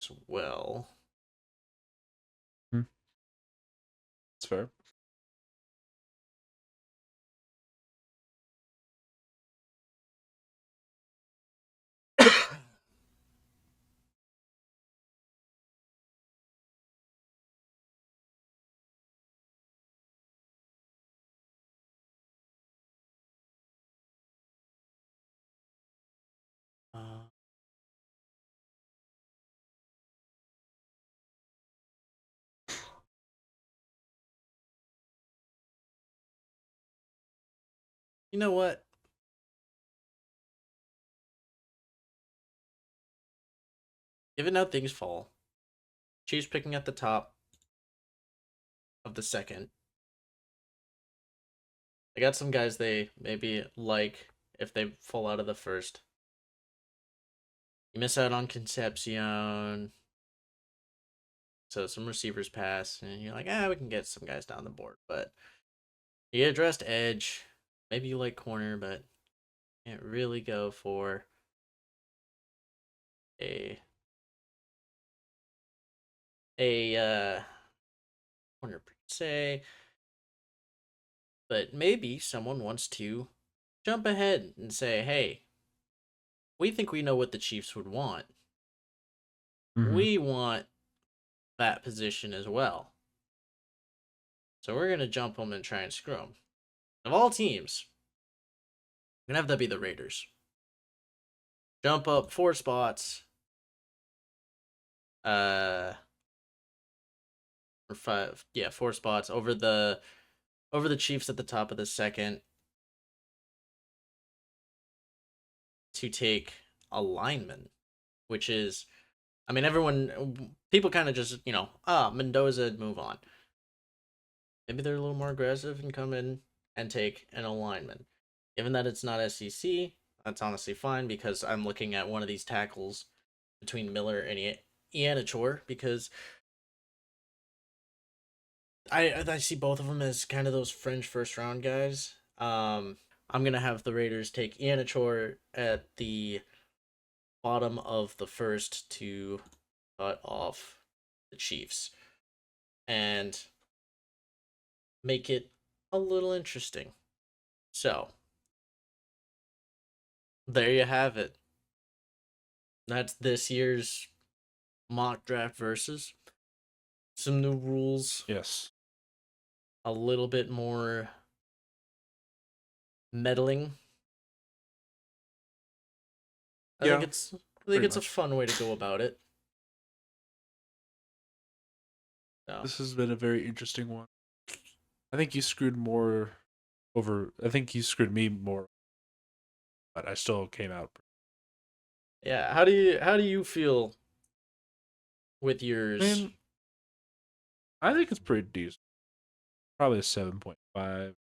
as well. Hmm, that's fair. uh, you know what? Given how things fall, Chiefs picking at the top of the second. They got some guys they maybe like if they fall out of the first. You miss out on Concepcion, so some receivers pass, and you're like, we can get some guys down the board. But you get addressed edge. Maybe you like corner, but can't really go for a a corner per se. But maybe someone wants to jump ahead and say, hey, we think we know what the Chiefs would want. Mhm. We want that position as well. So we're going to jump them and try and screw them. Of all teams, I'm going to have that be the Raiders. Jump up 4 spots. Or 5. Yeah, 4 spots over the Chiefs at the top of the second to take a lineman, which is, I mean, people kind of just, Mendoza, move on. Maybe they're a little more aggressive and come in and take an alignment. Given that it's not SEC, that's honestly fine because I'm looking at one of these tackles between Miller and Ianachor because I see both of them as kind of those fringe first round guys. I'm gonna have the Raiders take Ianachor at the bottom of the first to cut off the Chiefs and make it a little interesting. So there you have it. That's this year's mock draft versus some new rules, Yes. a little bit more meddling. I Yeah. think it's pretty a much. fun way to go about it. So, This has been a very interesting one. I think you screwed more over. I think you screwed me more, but I still came out. yeah, how do you feel with I yours? mean, I think it's pretty decent. Probably a 7.5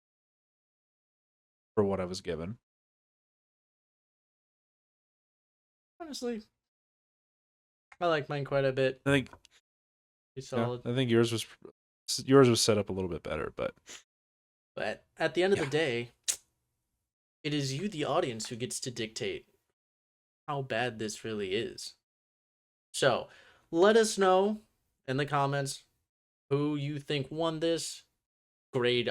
for what I was given. Honestly, I like mine quite a bit. I think Pretty yeah, solid. I think yours was set up a little bit better, but But at the end of the yeah. day, it is you, the audience, who gets to dictate how bad this really is. So, let us know in the comments who you think won this. Grade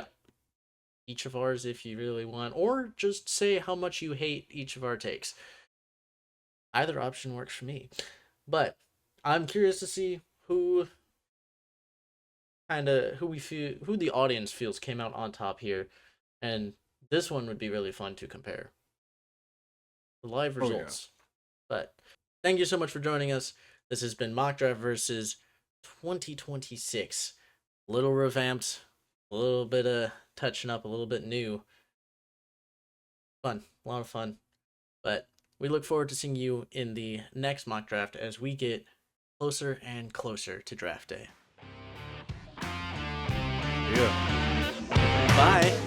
each of ours if you really want, or just say how much you hate each of our takes. Either option works for me. But I'm curious to see who the audience feels came out on top here, and this one would be really fun to compare the live Oh yeah. results. But thank you so much for joining us. This has been Mock Draft versus 2026. A little revamped, a little bit of touching up, a little bit new. Fun, a lot of fun. But we look forward to seeing you in the next mock draft as we get closer and closer to draft day. Yeah. Bye.